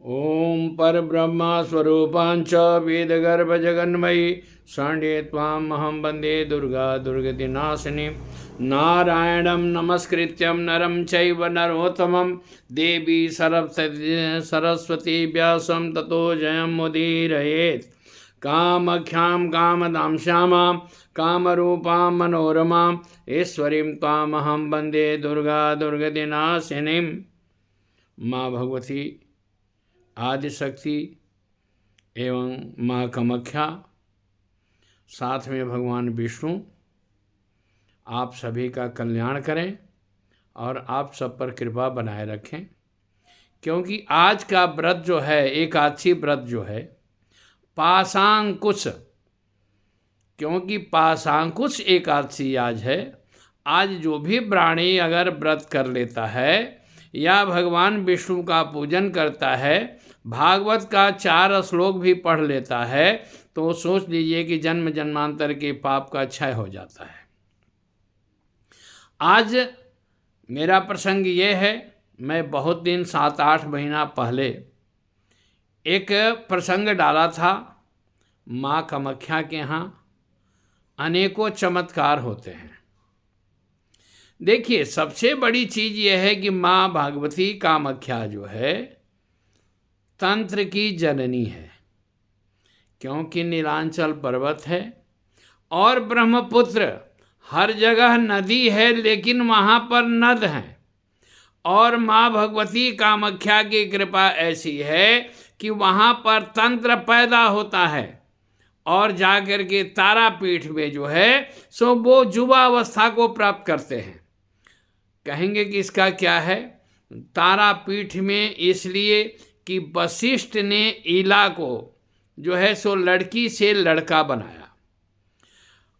ओम परब्रह्म स्वरूपां च वेदगर्भजगन्मयी षण्डे त्वामहं वन्दे दुर्गा दुर्गतिनाशिनीं नारायणं नमस्कृत्यं नरं चैव नरोत्तमं देवी सरस्वती व्यासं ततो जयमुदीरयेत्। कामख्यां कामदां श्यामां कामरूपां मनोरमां ईश्वरीं त्वामहं वन्दे दुर्गा दुर्गतिनाशिनीं। माँ भगवती आदिशक्ति एवं माँ कामाख्या, साथ में भगवान विष्णु आप सभी का कल्याण करें और आप सब पर कृपा बनाए रखें। क्योंकि आज का व्रत जो है, एकादशी व्रत जो है पाशांकुश, क्योंकि पाशांकुश एकादशी आज है। आज जो भी प्राणी अगर व्रत कर लेता है या भगवान विष्णु का पूजन करता है, भागवत का 4 श्लोक भी पढ़ लेता है, तो सोच लीजिए कि जन्म जन्मांतर के पाप का क्षय हो जाता है। आज मेरा प्रसंग ये है, मैं बहुत दिन 7-8 महीना पहले एक प्रसंग डाला था। माँ कामाख्या के यहाँ अनेकों चमत्कार होते हैं। देखिए, सबसे बड़ी चीज़ यह है कि माँ भगवती कामाख्या जो है तंत्र की जननी है, क्योंकि नीलांचल पर्वत है और ब्रह्मपुत्र, हर जगह नदी है लेकिन वहाँ पर नद हैं। और माँ भगवती कामाख्या की कृपा ऐसी है कि वहाँ पर तंत्र पैदा होता है और जाकर के तारापीठ में जो है सो वो युवावस्था को प्राप्त करते हैं। कहेंगे कि इसका क्या है? तारापीठ में इसलिए कि वशिष्ठ ने ईला को जो है सो लड़की से लड़का बनाया।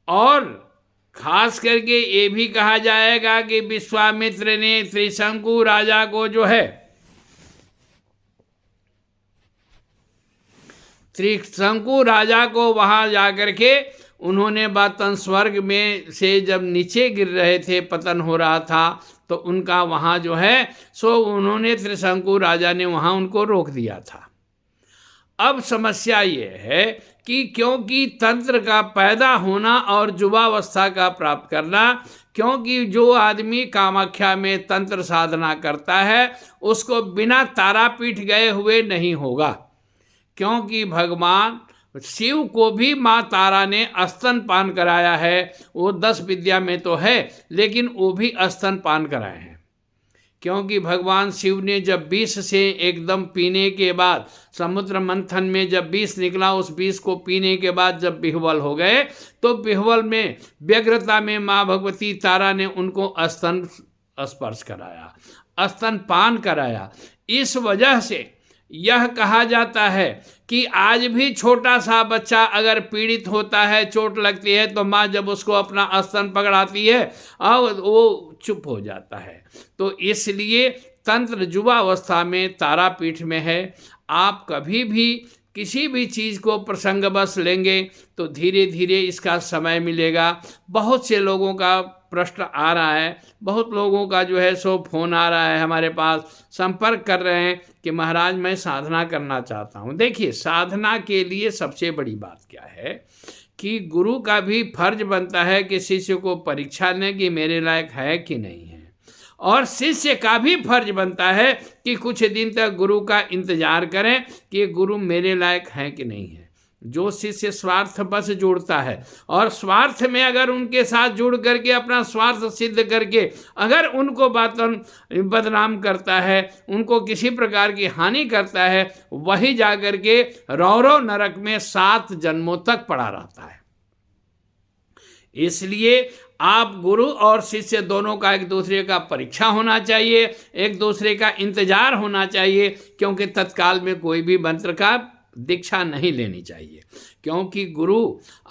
और खास करके ये भी कहा जाएगा कि विश्वामित्र ने त्रिशंकु राजा को जो है, त्रिशंकु राजा को वहाँ जाकर के उन्होंने बातन स्वर्ग में से जब नीचे गिर रहे थे, पतन हो रहा था, तो उनका वहाँ जो है सो उन्होंने त्रिशंकु राजा ने वहाँ उनको रोक दिया था। अब समस्या ये है कि क्योंकि तंत्र का पैदा होना और युवावस्था का प्राप्त करना, क्योंकि जो आदमी कामाख्या में तंत्र साधना करता है उसको बिना तारापीठ गए हुए नहीं होगा। क्योंकि भगवान शिव को भी माँ तारा ने स्तनपान कराया है। वो 10 विद्या में तो है लेकिन वो भी स्तनपान कराए हैं। क्योंकि भगवान शिव ने जब विष से एकदम पीने के बाद, समुद्र मंथन में जब विष निकला, उस विष को पीने के बाद जब विह्वल हो गए, तो विह्वल में व्यग्रता में माँ भगवती तारा ने उनको स्तन स्पर्श कराया, स्तनपान कराया। इस वजह से यह कहा जाता है कि आज भी छोटा सा बच्चा अगर पीड़ित होता है, चोट लगती है, तो माँ जब उसको अपना स्तन पकड़ाती है और वो चुप हो जाता है। तो इसलिए तंत्र युवावस्था में तारापीठ में है। आप कभी भी किसी भी चीज़ को प्रसंगवश लेंगे तो धीरे धीरे इसका समय मिलेगा। बहुत से लोगों का प्रश्न आ रहा है, बहुत लोगों का जो है सो फोन आ रहा है, हमारे पास संपर्क कर रहे हैं कि महाराज मैं साधना करना चाहता हूँ। देखिए, साधना के लिए सबसे बड़ी बात क्या है कि गुरु का भी फर्ज बनता है कि शिष्य को परीक्षा लें कि मेरे लायक है कि नहीं है, और शिष्य का भी फर्ज बनता है कि कुछ दिन तक गुरु का इंतजार करें कि गुरु मेरे लायक है कि नहीं है। जो शिष्य स्वार्थ बस जुड़ता है और स्वार्थ में अगर उनके साथ जुड़ करके अपना स्वार्थ सिद्ध करके अगर उनको बदनाम करता है, उनको किसी प्रकार की हानि करता है, वही जाकर के रौरव नरक में 7 जन्मों तक पड़ा रहता है। इसलिए आप गुरु और शिष्य दोनों का एक दूसरे का परीक्षा होना चाहिए, एक दूसरे का इंतजार होना चाहिए। क्योंकि तत्काल में कोई भी मंत्र का दीक्षा नहीं लेनी चाहिए। क्योंकि गुरु,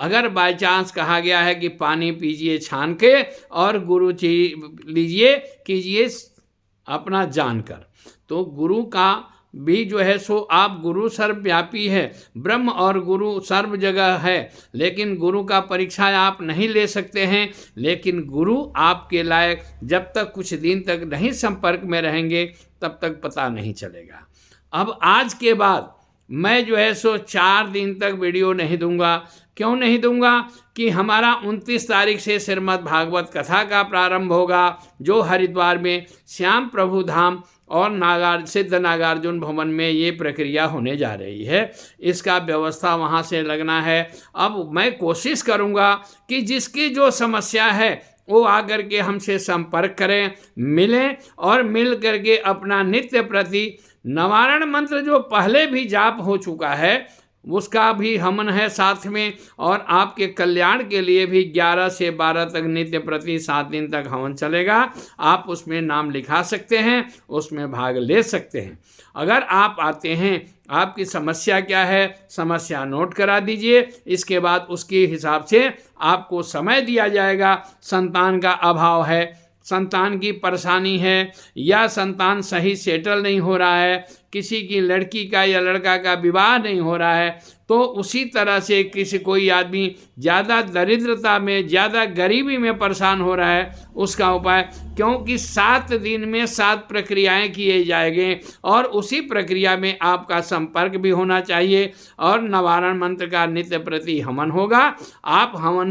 अगर बाय चांस कहा गया है कि पानी पीजिए छान के और गुरु लीजिए कीजिए अपना जानकर, तो गुरु का भी जो है सो आप, गुरु सर्वव्यापी है, ब्रह्म और गुरु सर्व जगह है, लेकिन गुरु का परीक्षा आप नहीं ले सकते हैं। लेकिन गुरु आपके लायक जब तक कुछ दिन तक नहीं संपर्क में रहेंगे तब तक पता नहीं चलेगा। अब आज के बाद मैं जो है सो 4 दिन तक वीडियो नहीं दूंगा। क्यों नहीं दूंगा कि हमारा 29 तारीख से श्रीमद् भागवत कथा का प्रारंभ होगा, जो हरिद्वार में श्याम प्रभु धाम और सिद्ध नागार्जुन भवन में ये प्रक्रिया होने जा रही है। इसका व्यवस्था वहाँ से लगना है। अब मैं कोशिश करूँगा कि जिसकी जो समस्या है वो आकर के हमसे संपर्क करें, मिलें और मिल करके अपना नित्य प्रति निवारण मंत्र जो पहले भी जाप हो चुका है उसका भी हवन है साथ में, और आपके कल्याण के लिए भी 11 से 12 तक नित्य प्रति 7 दिन तक हवन चलेगा। आप उसमें नाम लिखा सकते हैं, उसमें भाग ले सकते हैं। अगर आप आते हैं, आपकी समस्या क्या है, समस्या नोट करा दीजिए। इसके बाद उसके हिसाब से आपको समय दिया जाएगा। संतान का अभाव है, संतान की परेशानी है, या संतान सही सेटल नहीं हो रहा है, किसी की लड़की का या लड़का का विवाह नहीं हो रहा है, तो उसी तरह से कोई आदमी ज़्यादा दरिद्रता में, ज़्यादा गरीबी में परेशान हो रहा है, उसका उपाय, क्योंकि 7 दिन में 7 प्रक्रियाएं किए जाएंगे और उसी प्रक्रिया में आपका संपर्क भी होना चाहिए और निवारण मंत्र का नित्य प्रति हवन होगा। आप हवन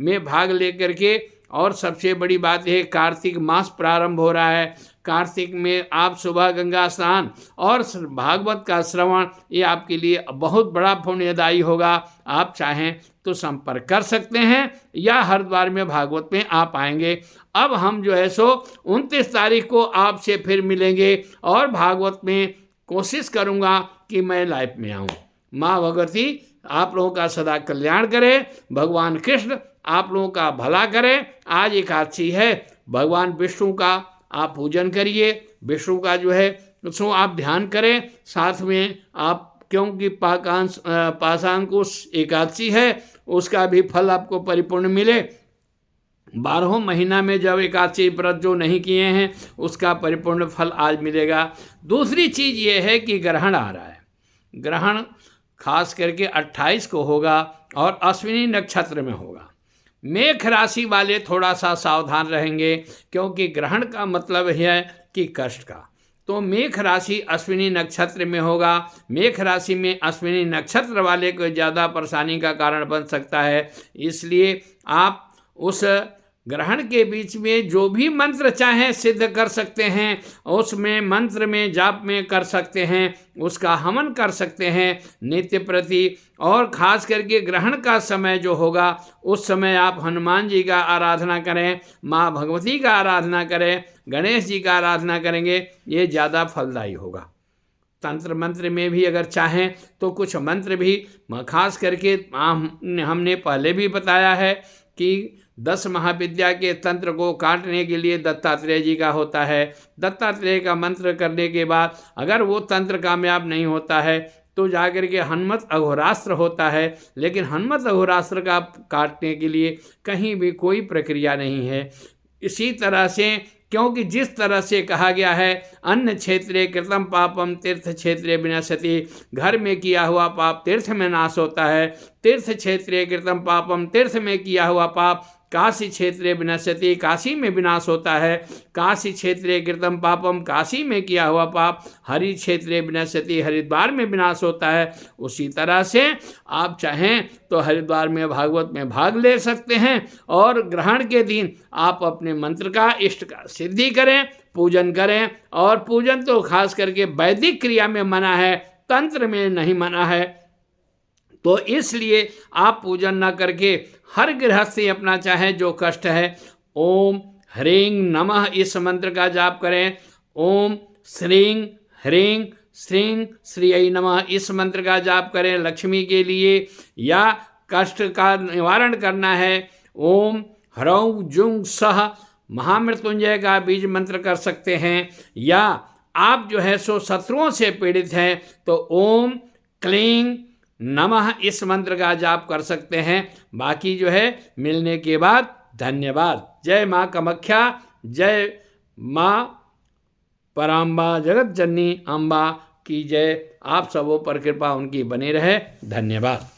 में भाग लेकर के, और सबसे बड़ी बात है कार्तिक मास प्रारंभ हो रहा है। कार्तिक में आप सुबह गंगा स्नान और भागवत का श्रवण, ये आपके लिए बहुत बड़ा पुण्यदायी होगा। आप चाहें तो संपर्क कर सकते हैं या हरिद्वार में भागवत में आप आएंगे। अब हम जो है सो 29 तारीख को आपसे फिर मिलेंगे और भागवत में कोशिश करूँगा कि मैं लाइव में आऊँ। माँ भगवती आप लोगों का सदा कल्याण करे, भगवान कृष्ण आप लोगों का भला करें। आज एकादशी है, भगवान विष्णु का आप पूजन करिए, विष्णु का जो है सो आप ध्यान करें। साथ में आप, क्योंकि पाशांकुश एकादशी है, उसका भी फल आपको परिपूर्ण मिले। 12 महीना में जब एकादशी व्रत जो नहीं किए हैं उसका परिपूर्ण फल आज मिलेगा। दूसरी चीज़ ये है कि ग्रहण आ रहा है। ग्रहण खास करके 28 को होगा और अश्विनी नक्षत्र में होगा। मेष राशि वाले थोड़ा सा सावधान रहेंगे, क्योंकि ग्रहण का मतलब है कि कष्ट का। तो मेष राशि अश्विनी नक्षत्र में होगा। मेष राशि में अश्विनी नक्षत्र वाले को ज़्यादा परेशानी का कारण बन सकता है। इसलिए आप उस ग्रहण के बीच में जो भी मंत्र चाहें सिद्ध कर सकते हैं, उसमें मंत्र में जाप में कर सकते हैं, उसका हवन कर सकते हैं नित्य प्रति। और ख़ास करके ग्रहण का समय जो होगा उस समय आप हनुमान जी का आराधना करें, माँ भगवती का आराधना करें, गणेश जी का आराधना करेंगे, ये ज़्यादा फलदायी होगा। तंत्र मंत्र में भी अगर चाहें तो कुछ मंत्र भी, खास करके हमने पहले भी बताया है कि 10 महाविद्या के तंत्र को काटने के लिए दत्तात्रेय जी का होता है। दत्तात्रेय का मंत्र करने के बाद अगर वो तंत्र कामयाब नहीं होता है तो जाकर के हनुमत अघोरास्त्र होता है, लेकिन हनुमत अघोरास्त्र का काटने के लिए कहीं भी कोई प्रक्रिया नहीं है। इसी तरह से, क्योंकि जिस तरह से कहा गया है अन्न क्षेत्रे कृतम पापम तीर्थ क्षेत्रे विनश्यति, घर में किया हुआ पाप तीर्थ में नाश होता है। तीर्थ क्षेत्रे कृतम पापम, तीर्थ में किया हुआ पाप काशी क्षेत्रे विनश्यति, काशी में विनाश होता है। काशी क्षेत्रे कृतम पापम, काशी में किया हुआ पाप हरि क्षेत्रे विनश्यति, हरिद्वार में विनाश होता है। उसी तरह से आप चाहें तो हरिद्वार में भागवत में भाग ले सकते हैं और ग्रहण के दिन आप अपने मंत्र का, इष्ट का सिद्धि करें, पूजन करें। और पूजन तो खास करके वैदिक क्रिया में मना है, तंत्र में नहीं मना है। तो इसलिए आप पूजन न करके हर गृहस्थी अपना चाहे जो कष्ट है, ओम ह्रीं नमः इस मंत्र का जाप करें। ओम श्रीं ह्रीं श्रीं श्रीयै नमः इस मंत्र का जाप करें लक्ष्मी के लिए। या कष्ट का निवारण करना है, ओम ह्रौं जुं सः महामृत्युंजय का बीज मंत्र कर सकते हैं। या आप जो है सो शत्रुओं से पीड़ित हैं तो ओम क्लीं नमः इस मंत्र का जाप कर सकते हैं। बाकी जो है मिलने के बाद धन्यवाद। जय माँ कामाख्या, जय माँ पराम्बा जगत जननी अम्बा की जय। आप सबों पर कृपा उनकी बनी रहे। धन्यवाद।